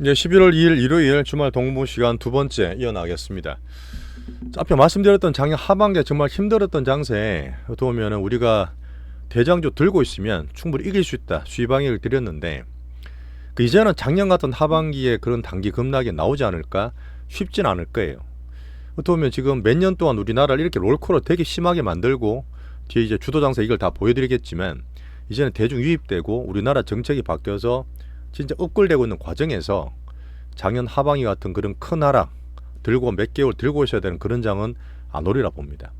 이제 11월 2일 일요일 주말 동부 시간 두 번째 이어나가겠습니다. 앞에 말씀드렸던 작년 하반기에 정말 힘들었던 장세에 도우면 우리가 대장주 들고 있으면 충분히 이길 수 있다 수위방향을 드렸는데 이제는 작년 같은 하반기에 그런 단기 급락이 나오지 않을까 쉽진 않을 거예요. 도우면 지금 몇 년 동안 우리나라를 이렇게 롤코로 되게 심하게 만들고 뒤에 이제 주도장사 이걸 다 보여드리겠지만 이제는 대중 유입되고 우리나라 정책이 바뀌어서 진짜 업글되고 있는 과정에서 작년 하반기 같은 그런 큰 하락 들고 몇 개월 들고 있어야 되는 그런 장은 안 오리라 봅니다.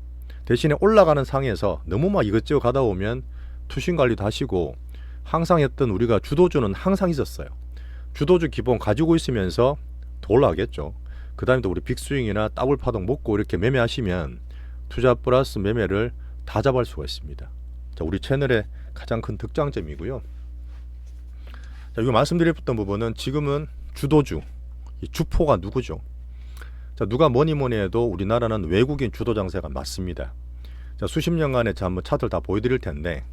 대신에 올라가는 상에서 너무 막 이것저것 가다 보면 투신 관리도 하시고 항상 했던 우리가 주도주는 항상 있었어요. 주도주 기본 가지고 있으면서 더 올라가겠죠. 그 다음에 또 우리 빅스윙이나 더블 파동 먹고 이렇게 매매하시면 투자 플러스 매매를 다 잡을 수가 있습니다. 자, 우리 채널의 가장 큰 득장점이고요. 자, 이거 말씀드렸던 부분은 지금은 주도주, 이 주포가 누구죠? 자, 누가 뭐니 해도 우리나라는 외국인 주도 장세가 맞습니다. 자, 수십 년간의 한번 차트를 다 보여드릴 텐데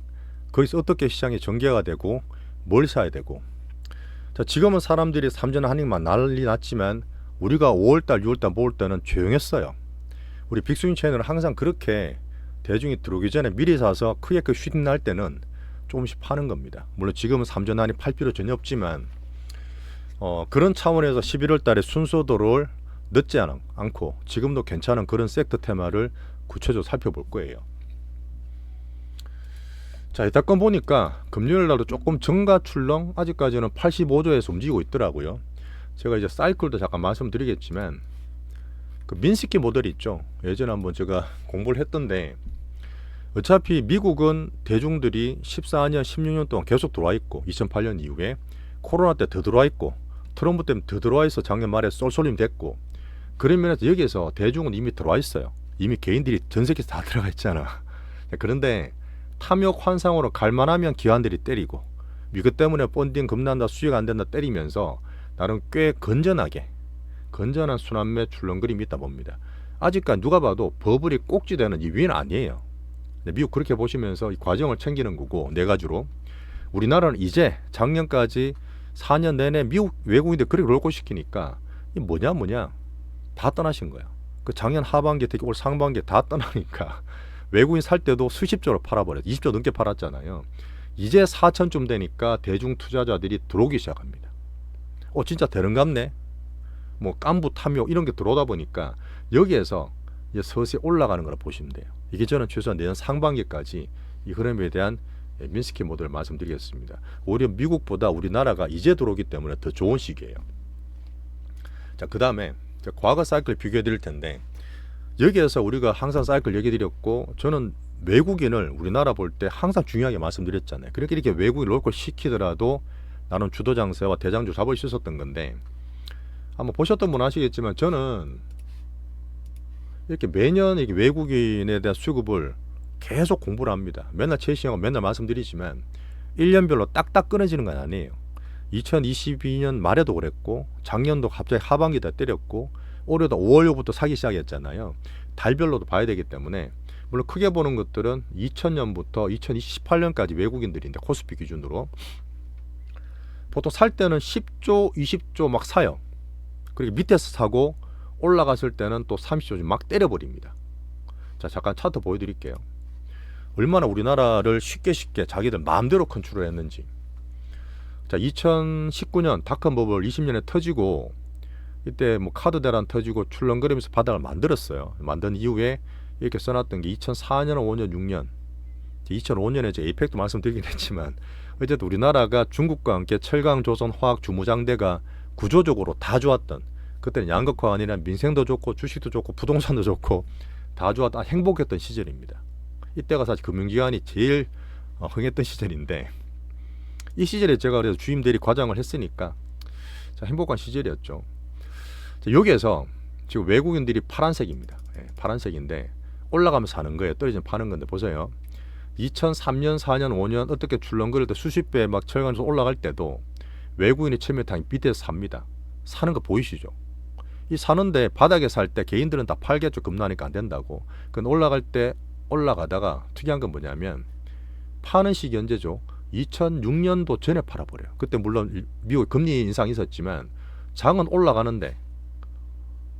거기서 어떻게 시장이 전개가 되고 뭘 사야 되고. 자, 지금은 사람들이 삼전 한익만 난리 났지만 우리가 5월달, 6월달 모을 때는 조용했어요. 우리 빅스윙 채널은 항상 그렇게 대중이 들어오기 전에 미리 사서 크게 휘 날 때는 조금씩 파는 겁니다. 물론 지금은 삼전환이 팔 필요 전혀 없지만 그런 차원에서 11월 달에 순서도를 늦지 않고 지금도 괜찮은 그런 섹터 테마를 구체적으로 살펴볼 거예요. 자, 이따건 보니까 금요일 날도 조금 정가 출렁 아직까지는 85조에서 움직이고 있더라고요. 제가 이제 사이클도 잠깐 말씀드리겠지만 그 민스키 모델이 있죠. 예전에 한번 제가 공부를 했던데 어차피 미국은 대중들이 14년, 16년 동안 계속 들어와 있고 2008년 이후에 코로나 때 더 들어와 있고 트럼프 때문에 더 들어와 있어 작년 말에 쏠쏠림 됐고 그런 면에서 여기에서 대중은 이미 들어와 있어요. 이미 개인들이 전 세계에서 다 들어가 있잖아. 그런데 탐욕 환상으로 갈만하면 기관들이 때리고 미국 때문에 펀딩 급난다 수익 안 된다 때리면서 나름 꽤 건전한 순환매 출렁거림이 있다 봅니다. 아직까지 누가 봐도 버블이 꼭지되는 이 위는 아니에요. 미국 그렇게 보시면서 이 과정을 챙기는 거고 네 가지로 우리나라는 이제 작년까지 4년 내내 미국 외국인들 그렇게 롤코시키니까 이 뭐냐 다 떠나신 거야. 그 작년 하반기 특히 올 상반기에 다 떠나니까 외국인 살 때도 수십조로 팔아버렸어. 20조 넘게 팔았잖아요. 이제 4천쯤 되니까 대중 투자자들이 들어오기 시작합니다. 진짜 되는갑네. 뭐 깐부 탐욕 이런 게 들어오다 보니까 여기에서 이제 서서히 올라가는 거라 보시면 돼요. 이게 저는 최소한 내년 상반기까지 이 흐름에 대한 민스키 모델을 말씀드리겠습니다. 오히려 미국보다 우리나라가 이제 들어오기 때문에 더 좋은 시기예요. 자, 그 다음에 과거 사이클 비교해 드릴 텐데 여기에서 우리가 항상 사이클 얘기 드렸고 저는 외국인을 우리나라 볼 때 항상 중요하게 말씀드렸잖아요. 그렇게 이렇게 외국인 롤콜 시키더라도 나는 주도 장세와 대장주 잡을 수 있었던 건데 한번 보셨던 분 아시겠지만 저는 이렇게 매년 이렇게 외국인에 대한 수급을 계속 공부를 합니다. 맨날 최신하고 맨날 말씀드리지만 1년별로 딱딱 끊어지는 건 아니에요. 2022년 말에도 그랬고 작년도 갑자기 하반기 다 때렸고 올해도 5월부터 사기 시작했잖아요. 달별로도 봐야 되기 때문에 물론 크게 보는 것들은 2000년부터 2028년까지 외국인들인데 코스피 기준으로 보통 살 때는 10조 20조 막 사요. 그리고 밑에서 사고 올라갔을 때는 또 30조 막 때려버립니다. 자, 잠깐 차트 보여드릴게요. 얼마나 우리나라를 쉽게 자기들 마음대로 컨트롤 했는지. 자, 2019년 닷컴 버블 20년에 터지고 이때 뭐 카드 대란 터지고 출렁거리면서 바닥을 만들었어요. 만든 이후에 이렇게 써놨던 게 2004년, 5년, 6년 2005년에 제 에이펙도 말씀드리긴 했지만 어쨌든 우리나라가 중국과 함께 철강, 조선, 화학, 주무장대가 구조적으로 다 좋았던 그때는 양극화가 아니라 민생도 좋고 주식도 좋고 부동산도 좋고 다 좋았던 행복했던 시절입니다. 이때가 사실 금융기관이 제일 흥했던 시절인데 이 시절에 제가 그래서 주임 대리 과장을 했으니까 행복한 시절이었죠. 자, 여기에서 지금 외국인들이 파란색입니다. 파란색인데 올라가면서 사는 거예요. 떨어지면 파는 건데 보세요. 2003년, 4년, 5년 어떻게 출렁거릴 때 수십 배 막 철강에서 올라갈 때도 외국인이 처음에 다 밑에서 삽니다. 사는 거 보이시죠? 이 사는데 바닥에 살 때 개인들은 다 팔겠죠. 급나니까 안 된다고. 그건 올라갈 때 올라가다가 특이한 건 뭐냐면 파는 시기 언제죠? 2006년도 전에 팔아버려요. 그때 물론 미국 금리 인상이 있었지만 장은 올라가는데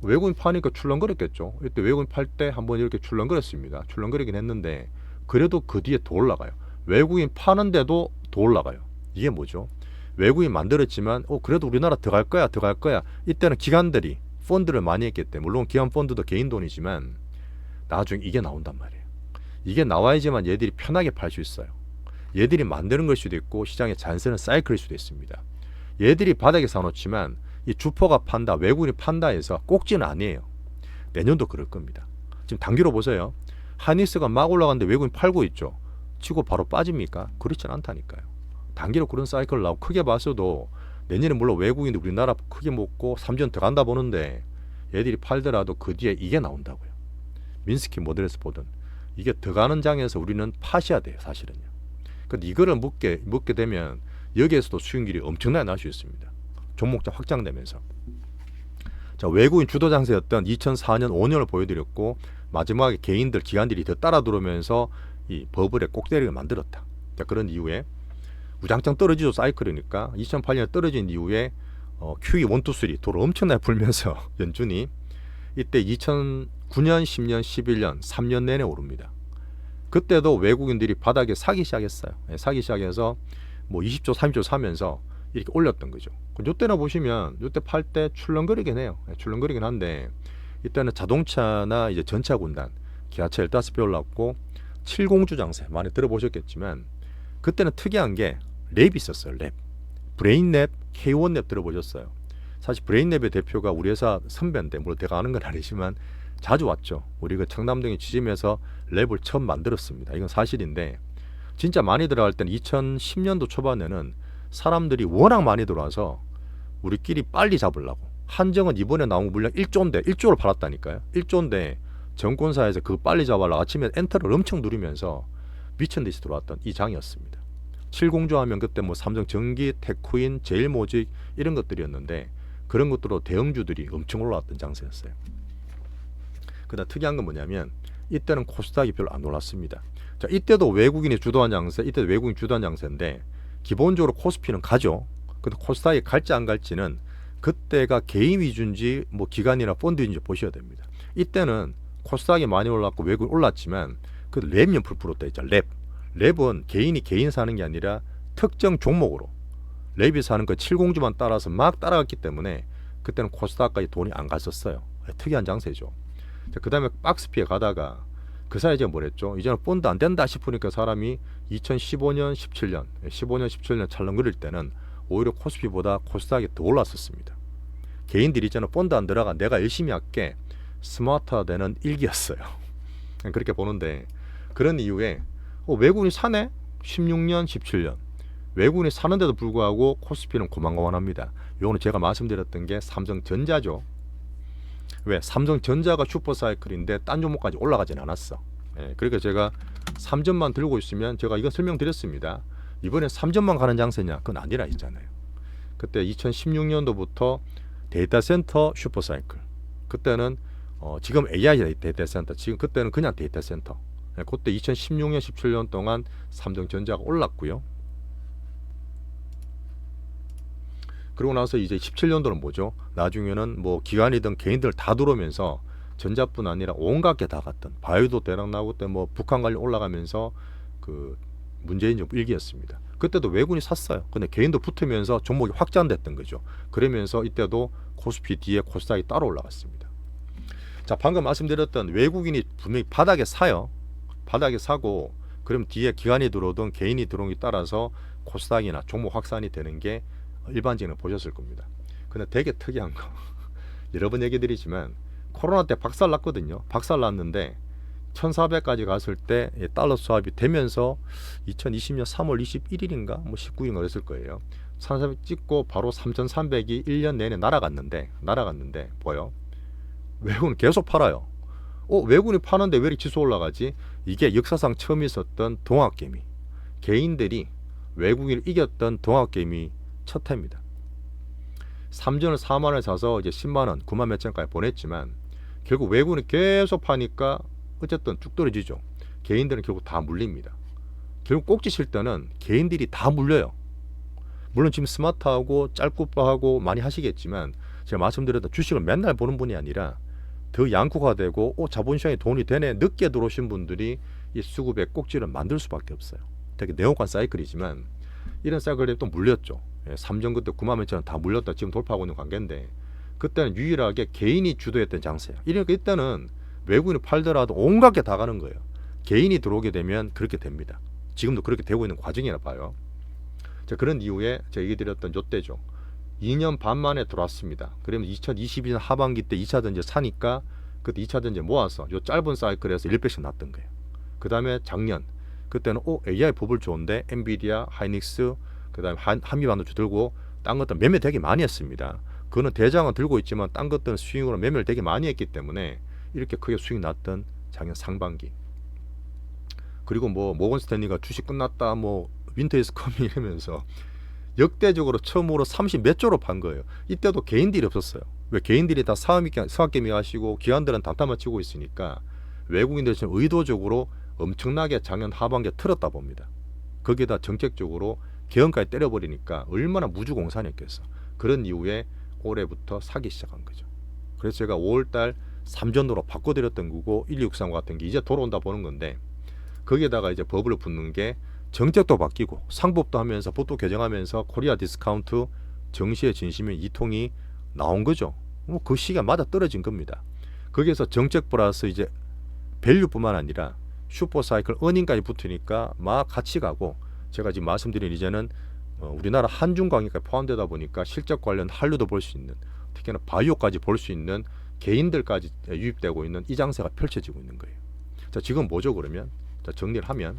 외국인 파니까 출렁거렸겠죠. 이때 외국인 팔 때 한번 이렇게 출렁거렸습니다. 출렁거리긴 했는데 그래도 그 뒤에 더 올라가요. 외국인 파는데도 더 올라가요. 이게 뭐죠? 외국인 만들었지만 그래도 우리나라 들어갈 거야. 이때는 기관들이 펀드를 많이 했기 때문에, 물론 기관 펀드도 개인 돈이지만 나중에 이게 나온단 말이에요. 이게 나와야지만 얘들이 편하게 팔 수 있어요. 얘들이 만드는 걸 수도 있고 시장의 자연스러운 사이클일 수도 있습니다. 얘들이 바닥에 사놓지만 이 주포가 판다, 외국인이 판다 해서 꼭지는 아니에요. 내년도 그럴 겁니다. 지금 단기로 보세요. 하이닉스가 막 올라가는데 외국인 팔고 있죠. 치고 바로 빠집니까? 그렇진 않다니까요. 단기로 그런 사이클을 나오고 크게 봤어도 내년에 물론 외국인이 우리나라 크게 먹고 3전 들어간다 보는데 얘들이 팔더라도 그 뒤에 이게 나온다고요. 민스키 모델에서 보던 이게 들어가는 장에서 우리는 파셔야 돼요. 사실은요. 근데 이거를 먹게 되면 여기에서도 수익률이 엄청나게 날 수 있습니다. 종목자 확장되면서. 자, 외국인 주도 장세였던 2004년 5년을 보여드렸고 마지막에 개인들 기관들이 더 따라 들어오면서 이 버블의 꼭대기를 만들었다. 자, 그런 이후에 우장창 떨어지죠. 사이클이니까 2008년에 떨어진 이후에 QE 1, 2, 3 도를 엄청나게 풀면서 연준이 이때 2009년, 10년, 11년 3년 내내 오릅니다. 그때도 외국인들이 바닥에 사기 시작했어요. 사기 시작해서 뭐 20조, 30조 사면서 이렇게 올렸던 거죠. 이때는 보시면 이때 팔 때 출렁거리긴 해요. 출렁거리긴 한데 이때는 자동차나 이제 전차 군단, 기아차 15배 올랐고 70주 장세 많이 들어보셨겠지만 그때는 특이한 게 랩이 있었어요. 랩. 브레인랩, K1랩 들어보셨어요? 사실 브레인랩의 대표가 우리 회사 선배인데 물론 제가 아는 건 아니지만 자주 왔죠. 우리 그 청담동에 지점에서 랩을 처음 만들었습니다. 이건 사실인데 진짜 많이 들어갈 때는 2010년도 초반에는 사람들이 워낙 많이 들어와서 우리끼리 빨리 잡으려고 한정은 이번에 나온 물량 1조인데 1조를 팔았다니까요. 1조인데 정권사에서 그 빨리 잡으려고 아침에 엔터를 엄청 누르면서 미친 듯이 들어왔던 이 장이었습니다. 70조 하면 그때 뭐 삼성전기, 테크인, 제일모직 이런 것들이었는데 그런 것들로 대형주들이 엄청 올라왔던 장세였어요. 그러나 특이한 건 뭐냐면 이때는 코스닥이 별로 안 올랐습니다. 자, 이때도 외국인이 주도한 장세, 이때도 외국인 주도한 장세인데 기본적으로 코스피는 가죠. 근데 코스닥이 갈지 안 갈지는 그때가 개인 위주인지 뭐 기관이나 펀드인지 보셔야 됩니다. 이때는 코스닥이 많이 올랐고 외국인 올랐지만 그 랩 연풀 풀었다 있죠. 랩은 개인 사는 게 아니라 특정 종목으로 랩이 사는 그 70주만 따라서 막 따라갔기 때문에 그때는 코스닥까지 돈이 안 갔었어요. 특이한 장세죠. 그 다음에 박스피에 가다가 그 사이에 제가 뭐랬죠? 이제는 펀드 안 된다 싶으니까 사람이 2015년, 17년 찰렁거릴 때는 오히려 코스피보다 코스닥이 더 올랐었습니다. 개인들이 이제는 펀드 안 들어가 내가 열심히 할게 스마트화되는 일기였어요. 그렇게 보는데 그런 이유에 외국인이 사네? 16년, 17년 외국인이 사는데도 불구하고 코스피는 고만고만합니다. 요거는 제가 말씀드렸던 게 삼성전자죠. 왜? 삼성전자가 슈퍼사이클인데 딴 종목까지 올라가진 않았어. 그러니까 제가 3전만 들고 있으면 제가 이건 설명드렸습니다. 이번엔 3전만 가는 장세냐? 그건 아니라 했잖아요. 그때 2016년도부터 데이터센터 슈퍼사이클. 그때는 지금 AI 데이터센터, 지금 그때는 그냥 데이터센터. 그때 2016년, 17년 동안 삼성전자가 올랐고요. 그러고 나서 이제 17년도는 뭐죠? 나중에는 뭐 기관이든 개인들 다 들어오면서 전자뿐 아니라 온갖 게 다 갔던 바이오도 대박 나고 그때 뭐 북한 관련 올라가면서 그 문재인 정부 일기였습니다. 그때도 외국인이 샀어요. 근데 개인도 붙으면서 종목이 확장됐던 거죠. 그러면서 이때도 코스피 뒤에 코스닥이 따로 올라갔습니다. 자, 방금 말씀드렸던 외국인이 분명히 바닥에 사요. 바닥에 사고 그럼 뒤에 기관이 들어오든 개인이 들어오기 따라서 코스닥이나 종목 확산이 되는 게 일반적으로 보셨을 겁니다. 근데 되게 특이한 거 여러 번 얘기 드리지만 코로나 때 박살 났거든요. 박살 났는데 1400까지 갔을 때 달러 수합이 되면서 2020년 3월 21일인가 뭐 19일인가 그랬을 거예요. 1400 찍고 바로 3300이 1년 내내 날아갔는데 보여? 외국은 계속 팔아요. 외국인이 파는데 왜 이렇게 지수 올라가지? 이게 역사상 처음 있었던 동학개미. 개인들이 외국인을 이겼던 동학개미 첫 해입니다. 3전을 4만원에 사서 이제 10만원, 9만 몇 천까지 보냈지만 결국 외국인이 계속 파니까 어쨌든 쭉 떨어지죠. 개인들은 결국 다 물립니다. 결국 꼭지 칠 때는 개인들이 다 물려요. 물론 지금 스마트하고 짤국바하고 많이 하시겠지만 제가 말씀드렸던 주식을 맨날 보는 분이 아니라 더 양극화되고 자본시장에 돈이 되네 늦게 들어오신 분들이 이 수급의 꼭지를 만들 수밖에 없어요. 되게 내용관 사이클이지만 이런 사이클에 또 물렸죠. 삼전 그때 9만 원짜리 다 물렸다 지금 돌파하고 있는 관계인데 그때는 유일하게 개인이 주도했던 장세야. 이러니까 이때는 외국인이 팔더라도 온갖 게 다 가는 거예요. 개인이 들어오게 되면 그렇게 됩니다. 지금도 그렇게 되고 있는 과정이라 봐요. 자, 그런 이후에 제가 얘기 드렸던 요때죠. 2년 반 만에 들어왔습니다. 그러면 2022년 하반기 때 2차 전지 사니까 그때 2차 전지 모아서 요 짧은 사이클에서 1배씩 났던 거예요. 그 다음에 작년 그때는 AI 버블 좋은데 엔비디아, 하이닉스, 그 다음에 한미반도체 들고 딴 것들 매매 되게 많이 했습니다. 그거는 대장은 들고 있지만 딴 것들은 스윙으로 매매를 되게 많이 했기 때문에 이렇게 크게 수익 났던 작년 상반기. 그리고 뭐 모건 스탠리가 주식 끝났다 뭐 윈터 이즈 커밍 이러면서 역대적으로 처음으로 30 몇 조로 판 거예요. 이때도 개인들이 없었어요. 왜 개인들이 다 사학개미 하시고 기관들은 단타만 치고 있으니까 외국인들이 지금 의도적으로 엄청나게 작년 하반기에 틀었다 봅니다. 거기에다 정책적으로 개헌까지 때려버리니까 얼마나 무주공산이었겠어. 그런 이후에 올해부터 사기 시작한 거죠. 그래서 제가 5월달 삼전도로 바꿔드렸던 거고 1263 같은 게 이제 돌아온다 보는 건데 거기에다가 이제 버블을 붙는 게 정책도 바뀌고 상법도 하면서 법도 개정하면서 코리아 디스카운트 정시의 진심인 이통이 나온 거죠. 그 시기가 맞아 떨어진 겁니다. 거기에서 정책 플러스 이제 밸류뿐만 아니라 슈퍼사이클 어닝까지 붙으니까 막 같이 가고 제가 지금 말씀드린 이제는 우리나라 한중광역까지 포함되다 보니까 실적 관련 한류도 볼 수 있는 특히나 바이오까지 볼 수 있는 개인들까지 유입되고 있는 이 장세가 펼쳐지고 있는 거예요. 자, 지금 뭐죠 그러면? 자, 정리를 하면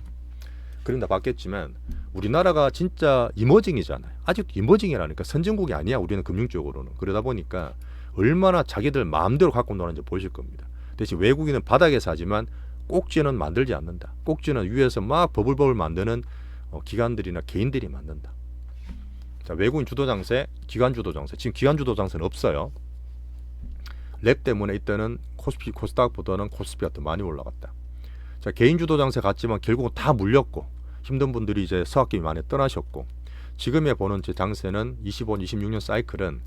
그런다 봤겠지만 우리나라가 진짜 이머징이잖아요. 아직도 이머징이라니까 선진국이 아니야. 우리는 금융적으로는. 그러다 보니까 얼마나 자기들 마음대로 갖고 노는지 보실 겁니다. 대신 외국인은 바닥에서 하지만 꼭지는 만들지 않는다. 꼭지는 위에서 막 버블버블 만드는 기관들이나 개인들이 만든다. 자, 외국인 주도 장세, 기관 주도 장세. 지금 기관 주도 장세는 없어요. 랩 때문에 이때는 코스닥보다는 코스피가 더 많이 올라갔다. 자, 개인 주도 장세 같지만 결국은 다 물렸고 힘든 분들이 이제 서학기미 많이 떠나셨고 지금에 보는 제 장세는 25, 26년 사이클은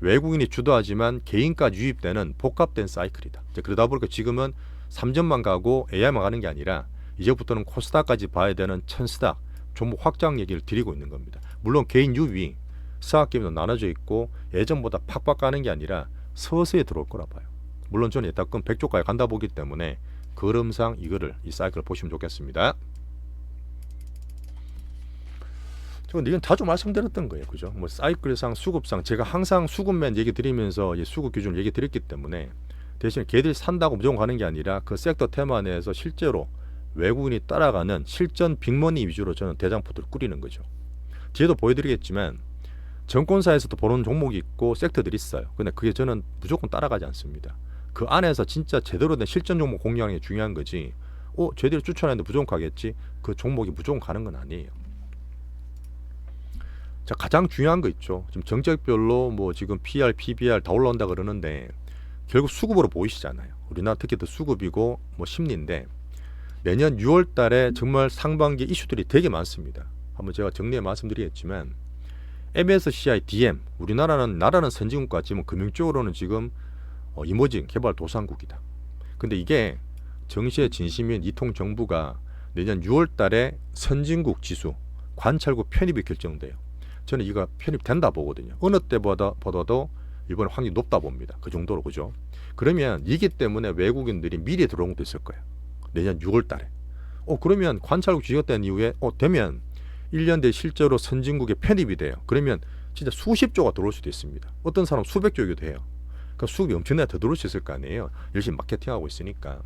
외국인이 주도하지만 개인까지 유입되는 복합된 사이클이다. 그러다 보니까 지금은 3전만 가고 AI만 가는 게 아니라 이제부터는 코스닥까지 봐야 되는 천스닥 종목 확장 얘기를 드리고 있는 겁니다. 물론 개인 유입이 서학기미도 나눠져 있고 예전보다 팍팍 가는 게 아니라 서서히 들어올 거라 봐요. 물론 저는 예탁금 100조까지 간다 보기 때문에 그름상 이 사이클을 보시면 좋겠습니다. 저는 이건 자주 말씀드렸던 거예요. 그죠? 뭐 사이클상 수급상 제가 항상 수급면 얘기 드리면서 수급 기준을 얘기 드렸기 때문에 대신 걔들이 산다고 무조건 가는 게 아니라 그 섹터 테마 내에서 실제로 외국인이 따라가는 실전 빅머니 위주로 저는 대장포트를 꾸리는 거죠. 뒤에도 보여드리겠지만 정권사에서도 보는 종목이 있고 섹터들이 있어요. 근데 그게 저는 무조건 따라가지 않습니다. 그 안에서 진짜 제대로 된 실전 종목 공략이 중요한 거지. 쟤들이 추천하는데 무조건 가겠지. 그 종목이 무조건 가는 건 아니에요. 자, 가장 중요한 거 있죠. 지금 정책별로 뭐 지금 PR, PBR 다 올라온다 그러는데 결국 수급으로 보이시잖아요. 우리나라 특히 더 수급이고 뭐 심리인데 내년 6월 달에 정말 상반기 이슈들이 되게 많습니다. 한번 제가 정리해 말씀드리겠지만 MSCI DM 나라는 선진국과 지금 금융적으로는 지금 이머징 개발 도상국이다. 근데 이게 정시의 진심인 이통 정부가 내년 6월 달에 선진국 지수 관찰국 편입이 결정돼요. 저는 이거 편입된다 보거든요. 어느 때보다도 이번에 확률이 높다 봅니다. 그 정도로. 그죠? 그러면 이기 때문에 외국인들이 미리 들어온 것도 있을 거예요. 내년 6월 달에. 그러면 관찰국 지수가 된 이후에 되면 1년 뒤에 실제로 선진국에 편입이 돼요. 그러면 진짜 수십 조가 들어올 수도 있습니다. 어떤 사람 수백 조이기도 해요. 그러니까 수급이 엄청나게 더 들어올 수 있을 거 아니에요. 열심히 마케팅하고 있으니까.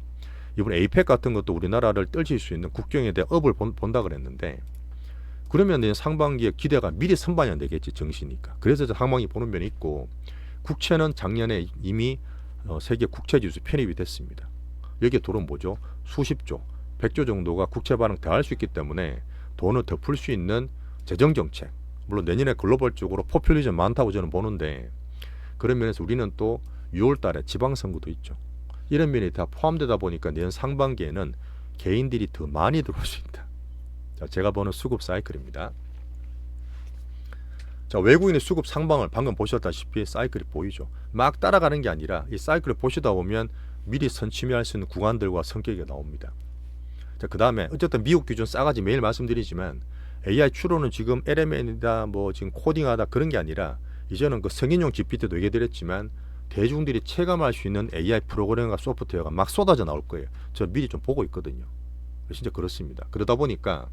이번에 에이펙 같은 것도 우리나라를 떨칠 수 있는 국경에 대한 업을 본다 그랬는데 그러면 상반기에 기대가 미리 선반이 안 되겠지. 정시니까. 그래서 상반기 보는 면이 있고 국채는 작년에 이미 세계 국채지수 편입이 됐습니다. 여기에 돈은 뭐죠? 수십조, 100조 정도가 국채 발행 더 할 수 있기 때문에 돈을 더 풀 수 있는 재정정책. 물론 내년에 글로벌적으로 포퓰리즘 많다고 저는 보는데 그런 면에서 우리는 또 6월 달에 지방선거도 있죠. 이런 면이 다 포함되다 보니까 내년 상반기에는 개인들이 더 많이 들어올 수 있다. 자, 제가 보는 수급 사이클입니다. 자, 자, 외국인의 수급 상방을 방금 보셨다시피 사이클이 보이죠. 막 따라가는 게 아니라 이 사이클을 보시다 보면 미리 선취매할 수 있는 구간들과 성격이 나옵니다. 자, 그 다음에 어쨌든 미국 기준 싸가지 매일 말씀드리지만 AI 추론은 지금 LMN이다 뭐 지금 코딩하다 그런 게 아니라 이제는 그 성인용 GPT도 얘기드렸지만 대중들이 체감할 수 있는 AI 프로그램과 소프트웨어가 막 쏟아져 나올 거예요. 저 미리 좀 보고 있거든요. 진짜 그렇습니다. 그러다 보니까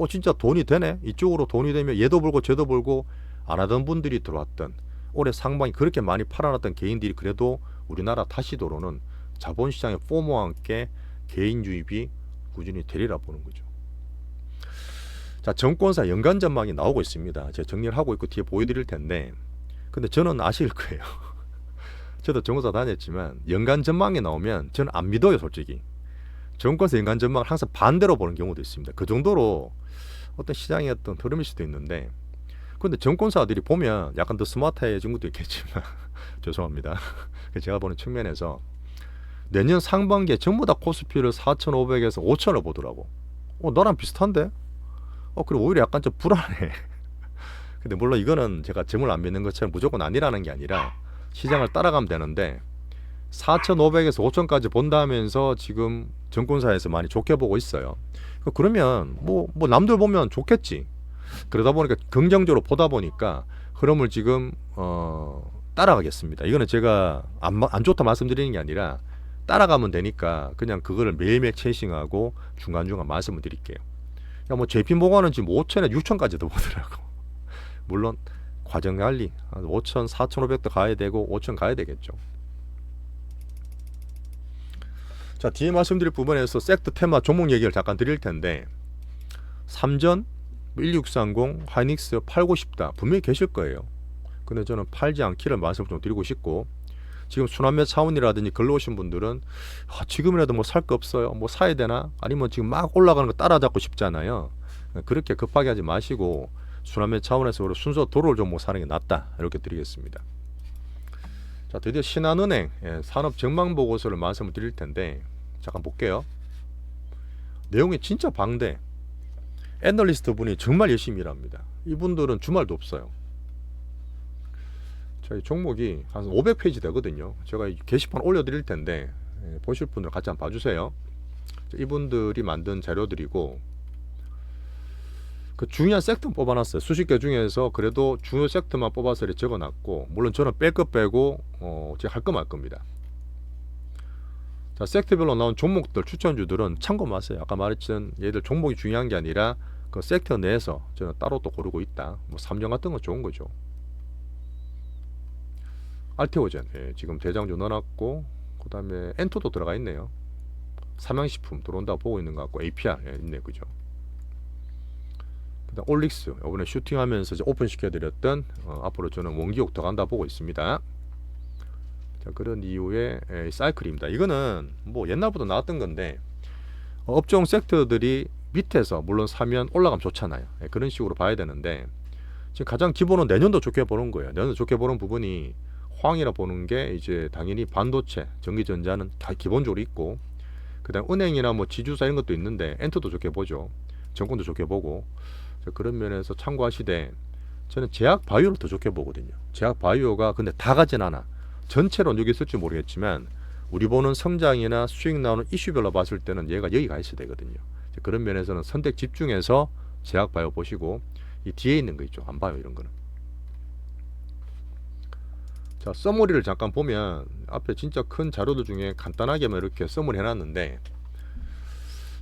진짜 돈이 되네. 이쪽으로 돈이 되면 얘도 벌고 쟤도 벌고 안 하던 분들이 들어왔던 올해 상반기 그렇게 많이 팔아놨던 개인들이 그래도 우리나라 타시도로는 자본시장의 포모와 함께 개인 유입이 꾸준히 되리라 보는 거죠. 자, 정권사 연간 전망이 나오고 있습니다. 제가 정리를 하고 있고 뒤에 보여드릴 텐데 근데 저는 아실 거예요. 저도 정권사 다녔지만 연간 전망이 나오면 저는 안 믿어요. 솔직히 정권사 연간 전망을 항상 반대로 보는 경우도 있습니다. 그 정도로 어떤 시장의 어떤 흐름일 수도 있는데 근데 정권사들이 보면 약간 더 스마트해진 것도 있겠지만 죄송합니다. 제가 보는 측면에서 내년 상반기에 전부 다 코스피를 4,500에서 5,000을 보더라고. 나랑 비슷한데? 그리고 오히려 약간 좀 불안해. 근데 물론 이거는 제가 점을 안 믿는 것처럼 무조건 아니라는 게 아니라 시장을 따라가면 되는데 4,500에서 5,000까지 본다면서 지금 정권사에서 많이 좋게 보고 있어요. 그러면 뭐 남들 보면 좋겠지. 그러다 보니까 긍정적으로 보다 보니까 흐름을 지금 따라가겠습니다. 이거는 제가 안 좋다 말씀드리는 게 아니라 따라가면 되니까 그냥 그거를 매일매일 체싱하고 중간중간 말씀을 드릴게요. 뭐 JP모건은 지금 5,000에 6,000까지도 보더라고. 물론 과정 관리 5,000, 4,500도 가야 되고 5,000 가야 되겠죠. 자, 뒤에 말씀드릴 부분에서 섹터 테마 종목 얘기를 잠깐 드릴 텐데 삼전 1630 하이닉스 팔고 싶다 분명히 계실 거예요. 근데 저는 팔지 않기를 말씀을 좀 드리고 싶고 지금 순환매 차원이라든지 걸러 오신 분들은 지금이라도 뭐 살 거 없어요. 뭐 사야 되나? 아니면 지금 막 올라가는 거 따라잡고 싶잖아요. 그렇게 급하게 하지 마시고 순환매 차원에서 순서 도로를 좀 못 사는 게 낫다 이렇게 드리겠습니다. 자, 드디어 신한은행 산업 전망 보고서를 말씀을 드릴 텐데 잠깐 볼게요. 내용이 진짜 방대. 애널리스트 분이 정말 열심히 일합니다. 이분들은 주말도 없어요. 저희 종목이 한 500페이지 되거든요. 제가 게시판 올려드릴 텐데 보실 분들 같이 한번 봐주세요. 이분들이 만든 자료들이고 그 중요한 섹터 뽑아놨어요. 수십 개 중에서 그래도 중요 섹터만 뽑아서 이렇게 적어놨고 물론 저는 뺄 거 빼고 제가 할 거 말 겁니다. 자, 섹터별로 나온 종목들 추천주들은 참고하세요. 아까 말했던 얘들 종목이 중요한 게 아니라 그 섹터 내에서 저는 따로 또 고르고 있다. 뭐 삼정 같은 건 좋은 거죠. 알테오젠 지금 대장주 넣어놨고 그 다음에 엔토도 들어가 있네요. 삼양식품 들어온다고 보고 있는 것 같고 APR 있네 그죠. 그 다음 올릭스 이번에 슈팅하면서 이제 오픈 시켜드렸던 앞으로 저는 원기옥 더 간다 보고 있습니다. 자, 그런 이유의 사이클입니다. 이거는 뭐 옛날부터 나왔던 건데 업종 섹터들이 밑에서 물론 사면 올라가면 좋잖아요. 그런 식으로 봐야 되는데 지금 가장 기본은 내년도 좋게 보는 거예요. 내년도 좋게 보는 부분이 호황이라 보는 게 이제 당연히 반도체, 전기전자는 다 기본적으로 있고 그다음 은행이나 뭐 지주사 이런 것도 있는데 엔터도 좋게 보죠. 정권도 좋게 보고 그런 면에서 참고하시되 저는 제약 바이오를 더 좋게 보거든요. 제약 바이오가 근데 다 가진 않아. 전체로 여기 있을지 모르겠지만 우리 보는 성장이나 수익 나오는 이슈별로 봤을 때는 얘가 여기 가 있어야 되거든요. 그런 면에서는 선택 집중해서 제약 바이오 보시고 이 뒤에 있는 거 있죠. 안 봐요 이런 거는. 자, 서머리를 잠깐 보면 앞에 진짜 큰 자료들 중에 간단하게만 이렇게 서머리 해놨는데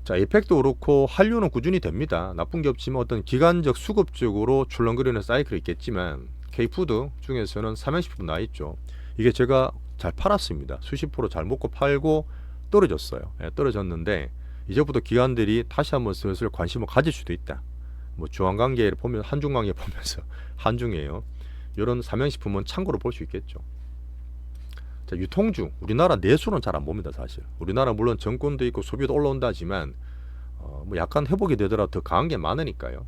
자, 에펙도 그렇고 한류는 꾸준히 됩니다. 나쁜 게 없지만 어떤 기간적 수급적으로 출렁거리는 사이클이 있겠지만 K푸드 중에서는 삼양식품 나있죠. 이게 제가 잘 팔았습니다. 수십 프로 잘 먹고 팔고 떨어졌어요. 떨어졌는데 이제부터 기관들이 다시 한번 슬슬 관심을 가질 수도 있다. 뭐 주황관계를 보면 한중관계 보면서 한중이에요. 이런 삼양식품은 참고로 볼 수 있겠죠. 자, 유통주 우리나라 내수는 잘 안 봅니다. 사실 우리나라 물론 정권도 있고 소비도 올라온다지만 뭐 약간 회복이 되더라도 더 강한 게 많으니까요.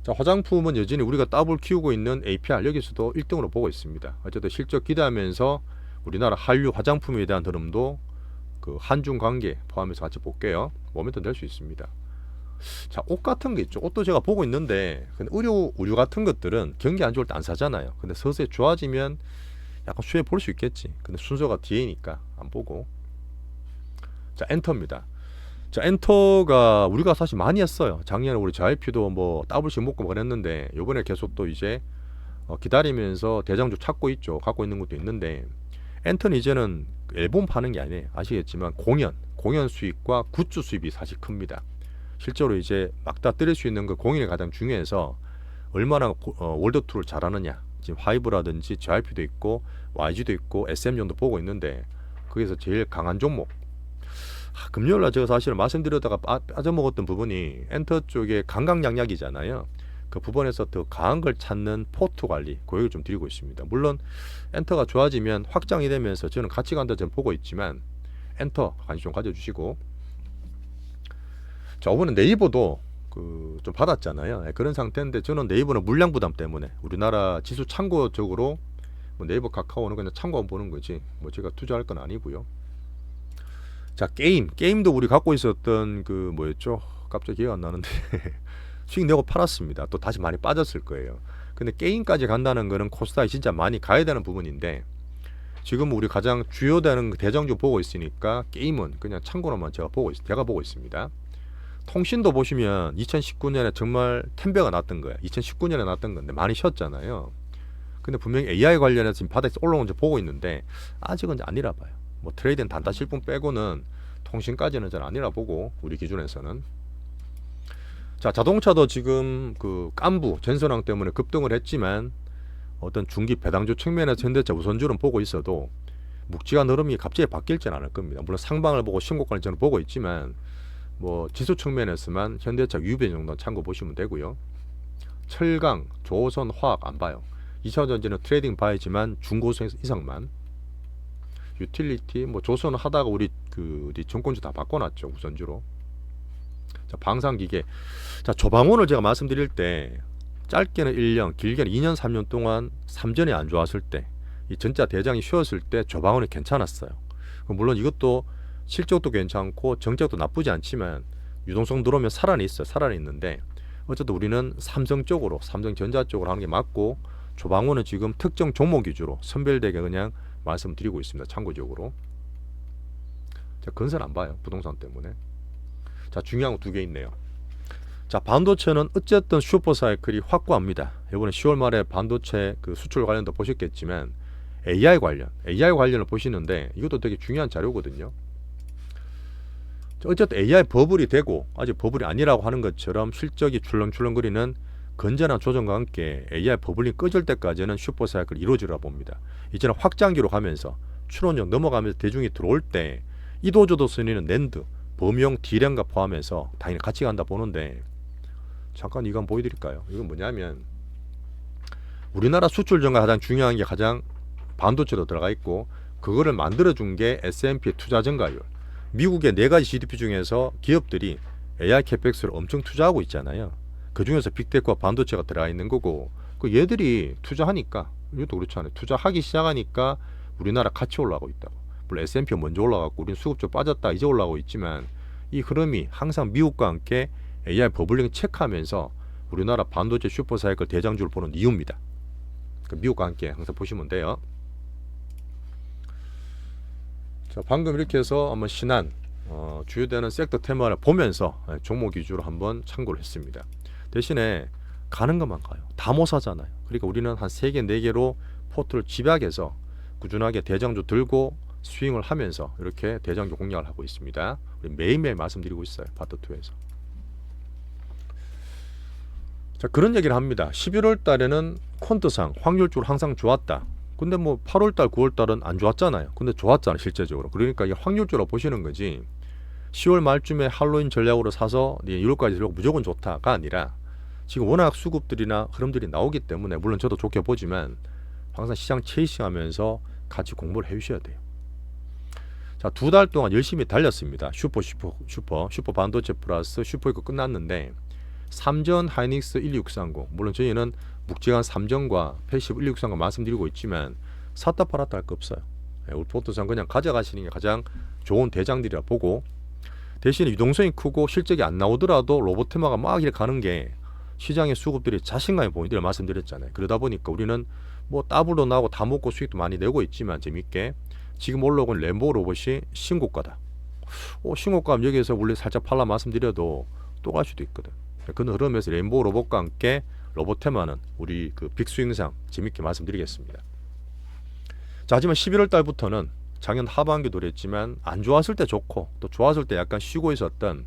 자, 화장품은 여전히 우리가 더블 키우고 있는 APR 여기서도 1등으로 보고 있습니다. 어쨌든 실적 기대하면서 우리나라 한류 화장품에 대한 흐름도 그 한중 관계 포함해서 같이 볼게요. 모멘텀 될 수 있습니다. 자, 옷 같은 게 있죠. 옷도 제가 보고 있는데 근데 의류 같은 것들은 경기 안 좋을 때 안 사잖아요. 근데 서서히 좋아지면 약간 수혜 볼 수 있겠지. 근데 순서가 뒤에니까 안 보고. 자, 엔터입니다. 자, 엔터가 우리가 사실 많이 했어요. 작년에 우리 JYP도 뭐 더블씩 먹고 그랬는데 요번에 계속 또 이제 기다리면서 대장주 찾고 있죠. 갖고 있는 것도 있는데 엔터는 이제는 앨범 파는 게 아니에요. 아시겠지만 공연 수익과 굿즈 수입이 사실 큽니다. 실제로 이제 막 다 때릴 수 있는 그 공연이 가장 중요해서 얼마나 월드 투어를 잘하느냐. 지금 하이브라든지 JYP도 있고 YG도 있고 SM용도 보고 있는데 거기서 제일 강한 종목. 금요일날 제가 사실 말씀드렸다가 빠져먹었던 부분이 엔터 쪽에 강강약약이잖아요. 그 부분에서 더 강한 걸 찾는 포트 관리 고객을 좀 드리고 있습니다. 물론 엔터가 좋아지면 확장이 되면서 저는 같이 간다 저는 보고 있지만 엔터 관심 좀 가져주시고. 자, 이번에 네이버도 좀 받았잖아요. 그런 상태인데 저는 네이버는 물량 부담 때문에 우리나라 지수 참고적으로 뭐 네이버 카카오는 그냥 참고만 보는 거지 뭐 제가 투자할 건 아니고요. 자, 게임도 우리 갖고 있었던 그 뭐였죠? 갑자기 기억 안 나는데 수익 내고 팔았습니다. 또 다시 많이 빠졌을 거예요. 근데 게임까지 간다는 거는 코스닥이 진짜 많이 가야 되는 부분인데 지금 우리 가장 주요되는 대장주 보고 있으니까 게임은 그냥 참고로만 제가 보고 있습니다. 통신도 보시면 2019년에 정말 텐배가 났던 거예요. 2019년에 났던 건데 많이 쉬었잖아요. 근데 분명히 AI 관련해서 지금 바닥에서 올라온 거 보고 있는데 아직은 아니라 봐요. 뭐 트레이딩 단타 실품 빼고는 통신까지는 잘 아니라 보고 우리 기준에서는. 자, 자동차도 지금 그 깐부 전선왕 때문에 급등을 했지만 어떤 중기 배당주 측면에서 현대차 우선주는 보고 있어도 묵직한 흐름이 갑자기 바뀔지는 않을 겁니다. 물론 상방을 보고 신고가를 저는 보고 있지만 뭐 지수 측면에서만 현대차 유배 정도 참고 보시면 되고요. 철강, 조선, 화학 안 봐요. 2차 전지는 트레이딩 봐야지만 중고수 이상만. 유틸리티 뭐 조선 하다가 우리 정권주 다 바꿔놨죠 우선주로. 자, 방산기계. 자, 조방원을 제가 말씀드릴 때 짧게는 1년 길게는 2년 3년 동안 삼전이 안 좋았을 때 이 전자 대장이 쉬었을 때 조방원이 괜찮았어요. 물론 이것도 실적도 괜찮고 정책도 나쁘지 않지만 유동성 들어오면 살아있는데 어쨌든 우리는 삼성전자 쪽으로 하는 게 맞고 조방원은 지금 특정 종목 위주로 선별되게 그냥 말씀드리고 있습니다. 참고적으로. 자, 건설 안 봐요. 부동산 때문에. 자, 중요한 거 두 개 있네요. 자, 반도체는 어쨌든 슈퍼사이클이 확고합니다. 이번에 10월 말에 반도체 그 수출 관련도 보셨겠지만 AI 관련을 보시는데 이것도 되게 중요한 자료거든요. 어쨌든 AI 버블이 되고 아직 버블이 아니라고 하는 것처럼 실적이 출렁출렁거리는 건전한 조정과 함께 AI 버블이 꺼질 때까지는 슈퍼사이클이 이루어지라 봅니다. 이제는 확장기로 가면서 추론력 넘어가면서 대중이 들어올 때 이도저도 쓰이는 낸드, 범용 D량과 포함해서 당연히 같이 간다 보는데 잠깐 이거 한번 보여드릴까요? 이건 뭐냐면 우리나라 수출 전가 가장 중요한 게 가장 반도체로 들어가 있고 그거를 만들어준 게 S&P 투자 증가율. 미국의 4가지 GDP 중에서 기업들이 AI 캐펙스를 엄청 투자하고 있잖아요. 그 중에서 빅테크와 반도체가 들어가 있는 거고 그 얘들이 투자하니까 이것도 그렇잖아요. 투자하기 시작하니까 우리나라 같이 올라가고 있다고. 물론 S&P 먼저 올라갔고 우리는 수급적 빠졌다 이제 올라가고 있지만 이 흐름이 항상 미국과 함께 AI 버블링 체크하면서 우리나라 반도체 슈퍼사이클 대장주를 보는 이유입니다. 미국과 함께 항상 보시면 돼요. 자, 방금 이렇게 해서 한번 신한 주요되는 섹터 테마를 보면서 종목 위주로 한번 참고를 했습니다. 대신에 가는 것만 가요. 다 못 사잖아요. 그러니까 우리는 한 3개, 4개로 포트를 집약해서 꾸준하게 대장주 들고 스윙을 하면서 이렇게 대장주 공략을 하고 있습니다. 매일매일 말씀드리고 있어요. 파트2에서. 자, 그런 얘기를 합니다. 11월 달에는 퀀트상 확률적으로 항상 좋았다. 근데 뭐 8월달, 9월달은 안 좋았잖아요. 근데 좋았잖아요, 실제적으로. 그러니까 이게 확률적으로 보시는 거지. 10월 말쯤에 할로윈 전략으로 사서 1월까지 들고 무조건 좋다가 아니라 지금 워낙 수급들이나 흐름들이 나오기 때문에 물론 저도 좋게 보지만 항상 시장 체이싱하면서 같이 공부를 해주셔야 돼요. 자, 2달 동안 열심히 달렸습니다. 슈퍼 반도체 플러스 슈퍼이거 끝났는데 삼전 하이닉스 12630 물론 저희는 묵직한 삼전과 패시브 12630 말씀드리고 있지만 샀다 팔았다 할 거 없어요. 우리 포트상 그냥 가져가시는 게 가장 좋은 대장들이라 보고 대신에 유동성이 크고 실적이 안 나오더라도 로봇 테마가 막 이렇게 가는 게 시장의 수급들이 자신감이 보이는 말씀드렸잖아요. 그러다 보니까 우리는 뭐 더블도 나오고 다 먹고 수익도 많이 내고 있지만 재밌게 지금 올라온 램보 로봇이 신고가다. 신고가면 여기에서 원래 살짝 팔라 말씀드려도 또 갈 수도 있거든. 그런 흐름에서 램보 로봇과 함께 로봇 테마는 우리 그 빅스윙상 재밌게 말씀드리겠습니다. 자, 하지만 11월 달부터는 작년 하반기도 그랬지만 안 좋았을 때 좋고 또 좋았을 때 약간 쉬고 있었던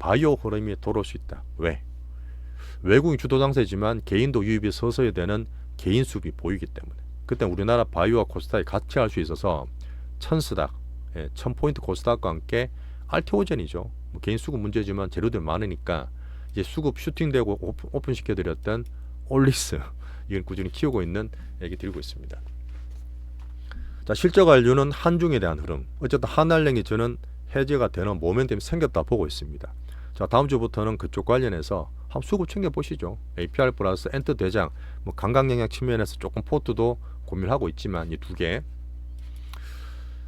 바이오 흐름이 돌아올 수 있다. 왜? 외국인 주도 장세지만 개인도 유입이 서서히 되는 개인 수급이 보이기 때문에 그때 우리나라 바이오와 코스닥이 같이 할 수 있어서 1000스닥, 1000포인트 코스닥과 함께 RTO전이죠. 뭐 개인 수급 문제지만 재료들 많으니까 이제 수급 슈팅되고 오픈시켜드렸던 올리스 이걸 꾸준히 키우고 있는 얘기 드리고 있습니다. 자, 실적 완료는 한중에 대한 흐름. 어쨌든 한알령이 저는 해제가 되는 모멘텀이 생겼다 보고 있습니다. 자, 다음 주부터는 그쪽 관련해서 한번 수급 챙겨보시죠. APR 플러스 엔터 대장, 뭐 감각영역 측면에서 조금 포트도 고민하고 있지만 이 두 개.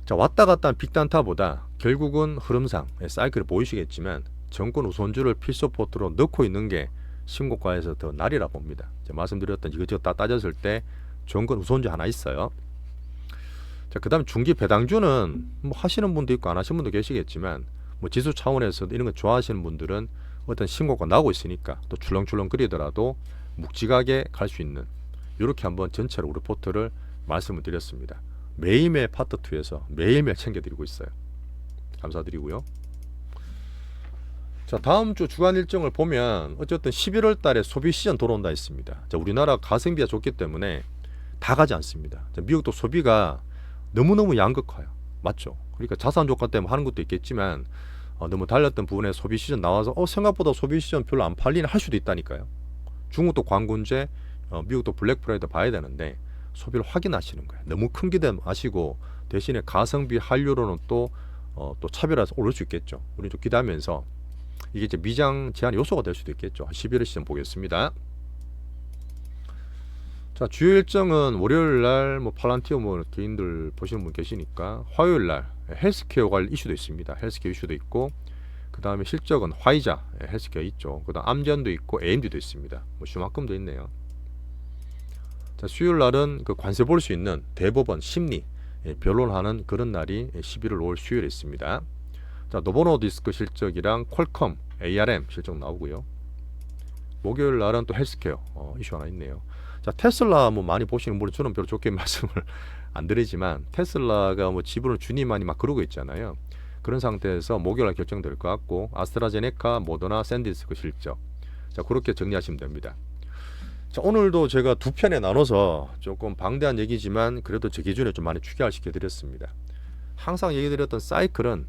자, 왔다 갔다 한 빅단타보다 결국은 흐름상 사이클을 보이시겠지만 정권 우선주를 필수 포트로 넣고 있는 게 신고가에서 더 날이라 봅니다. 제가 말씀드렸던 이것저것 다 따졌을 때 정권 우선주 하나 있어요. 자, 그 다음 중기 배당주는 뭐 하시는 분도 있고 안 하시는 분도 계시겠지만 뭐 지수 차원에서 이런 거 좋아하시는 분들은 어떤 신고가 나오고 있으니까 또 출렁출렁 거리더라도 묵직하게 갈 수 있는 이렇게 한번 전체로 우리 포트를 말씀을 드렸습니다. 매일매일 파트 2에서 매일매일 챙겨드리고 있어요. 감사드리고요. 자, 다음 주 주간 일정을 보면 어쨌든 11월 달에 소비 시즌 돌아온다 했습니다. 자, 우리나라 가성비가 좋기 때문에 다 가지 않습니다. 자, 미국도 소비가 너무너무 양극화요. 맞죠? 그러니까 자산 조건 때문에 하는 것도 있겠지만 너무 달렸던 부분에 소비 시즌 나와서 생각보다 소비 시즌 별로 안 팔리는 할 수도 있다니까요. 중국도 광군제, 미국도 블랙 프라이드 봐야 되는데 소비를 확인하시는 거예요. 너무 큰 기대 마시고 대신에 가성비 한류로는 또 차별화해서 오를 수 있겠죠. 우리 좀 기대하면서 이게 이제 미장 제한 요소가 될 수도 있겠죠. 11월 시즌 보겠습니다. 자, 주요 일정은 월요일 날 뭐 팔란티어 뭐 개인들 보시는 분 계시니까 화요일 날 헬스케어 관련 이슈도 있습니다. 헬스케어 이슈도 있고 그 다음에 실적은 화이자 헬스케어 있죠. 그 다음 암전도 있고 AMD도 있습니다. 뭐 슈만큼도 있네요. 자, 수요일 날은 그 관세 볼 수 있는 대법원 심리 변론하는 그런 날이 11월 5일 수요일에 있습니다. 자, 노보노디스크 실적이랑 퀄컴 ARM 실적 나오고요. 목요일 날은 또 헬스케어 이슈 하나 있네요. 자, 테슬라 뭐 많이 보시는 분은 저는 별로 좋게 말씀을 안 드리지만 테슬라가 뭐 지분을 주니만이 막 그러고 있잖아요. 그런 상태에서 목요일 날 결정될 것 같고 아스트라제네카, 모더나, 샌디스크 실적. 자, 그렇게 정리하시면 됩니다. 자, 오늘도 제가 두 편에 나눠서 조금 방대한 얘기지만 그래도 제 기준에 좀 많이 추가시켜 드렸습니다. 항상 얘기 드렸던 사이클은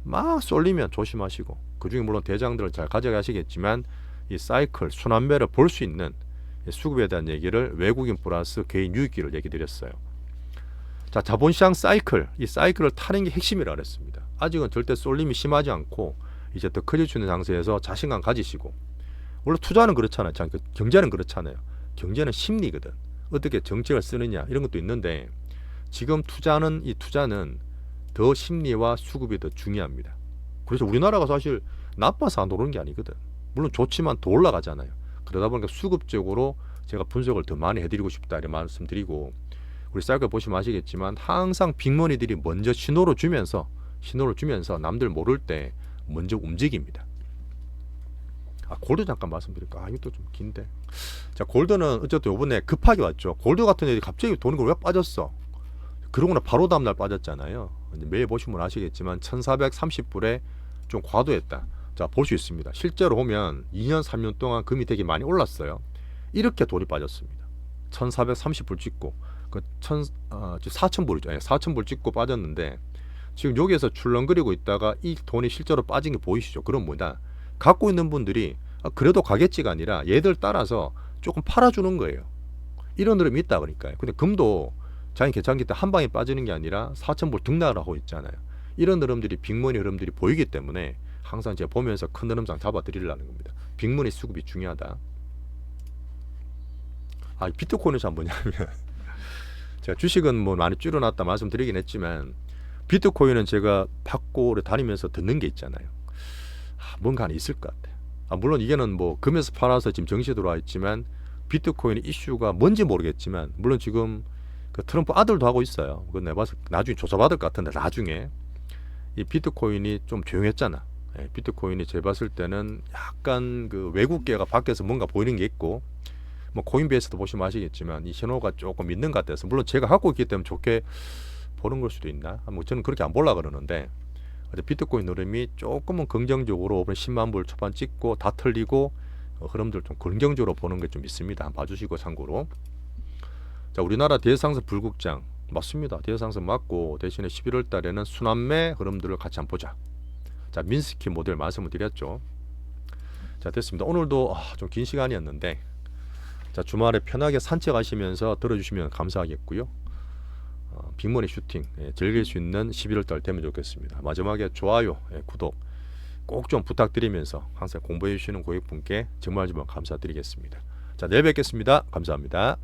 막 쏠리면 조심하시고 그중에 물론 대장들을 잘 가져가시겠지만 이 사이클 순환매를 볼 수 있는 수급에 대한 얘기를 외국인 플러스 개인 유익기를 얘기 드렸어요. 자, 자본시장 사이클, 이 사이클을 타는 게 핵심이라 그랬습니다. 아직은 절대 쏠림이 심하지 않고 이제 더 커질 수 있는 장세에서 자신감 가지시고 원래 투자는 그렇잖아요. 경제는 그렇잖아요. 경제는 심리거든. 어떻게 정책을 쓰느냐 이런 것도 있는데 지금 이 투자는 더 심리와 수급이 더 중요합니다. 그래서 우리나라가 사실 나빠서 안 오르는 게 아니거든. 물론 좋지만 더 올라가잖아요. 그러다 보니까 수급적으로 제가 분석을 더 많이 해드리고 싶다 이런 말씀드리고 우리 사이클 보시면 아시겠지만 항상 빅머니들이 먼저 신호를 주면서 남들 모를 때 먼저 움직입니다. 골드 잠깐 말씀드릴까? 이것도 좀 긴데. 자, 골드는 어쨌든 이번에 급하게 왔죠. 골드 같은 애들이 갑자기 도는 걸 왜 빠졌어? 그러고나 바로 다음날 빠졌잖아요. 매일 보시면 아시겠지만 1430불에 좀 과도했다. 자, 볼 수 있습니다. 실제로 보면 2년 3년 동안 금이 되게 많이 올랐어요. 이렇게 돈이 빠졌습니다. 1430불 찍고 4000불이죠. 4000불 찍고 빠졌는데 지금 여기에서 출렁거리고 있다가 이 돈이 실제로 빠진 게 보이시죠? 그럼 뭐다? 갖고 있는 분들이 그래도 가겠지가 아니라 얘들 따라서 조금 팔아주는 거예요. 이런 흐름이 있다 그러니까요. 근데 금도 자기 개창기 때 한 방에 빠지는 게 아니라 4000불 등락을 하고 있잖아요. 이런 흐름들이 빅머니 흐름들이 보이기 때문에 항상 제가 보면서 큰 흐름상 잡아드리려는 겁니다. 빅머니 수급이 중요하다. 비트코인에서 한번 뭐냐면 제가 주식은 뭐 많이 줄여놨다 말씀드리긴 했지만 비트코인은 제가 받고 다니면서 듣는 게 있잖아요. 뭔가 하나 있을 것 같아. 물론 이게는 뭐 금에서 팔아서 지금 정시에 들어와 있지만 비트코인 이슈가 뭔지 모르겠지만 물론 지금 그 트럼프 아들도 하고 있어요. 그건 내가 봐서 나중에 조사받을 것 같은데 나중에 이 비트코인이 좀 조용했잖아. 예, 비트코인이 제가 봤을 때는 약간 그 외국계가 밖에서 뭔가 보이는 게 있고 뭐 코인베이스도 보시면 아시겠지만 이 신호가 조금 있는 것 같아서 물론 제가 갖고 있기 때문에 좋게 보는 걸 수도 있나? 뭐 저는 그렇게 안 보려고 그러는데 비트코인 흐름이 조금은 긍정적으로 10만 불 초반 찍고 다 털리고 흐름들 좀 긍정적으로 보는 게 좀 있습니다. 한번 봐주시고 참고로. 자, 우리나라 대상승 불국장 맞습니다. 대상승 맞고 대신에 11월 달에는 순환매 흐름들을 같이 한번 보자. 자, 민스키 모델 말씀을 드렸죠. 자, 됐습니다. 오늘도 좀 긴 시간이었는데 자, 주말에 편하게 산책하시면서 들어주시면 감사하겠고요. 빅머니 슈팅 즐길 수 있는 11월 달 되면 좋겠습니다. 마지막에 좋아요, 구독 꼭 좀 부탁드리면서 항상 공부해 주시는 고객분께 정말 감사드리겠습니다. 자, 내일 뵙겠습니다. 감사합니다.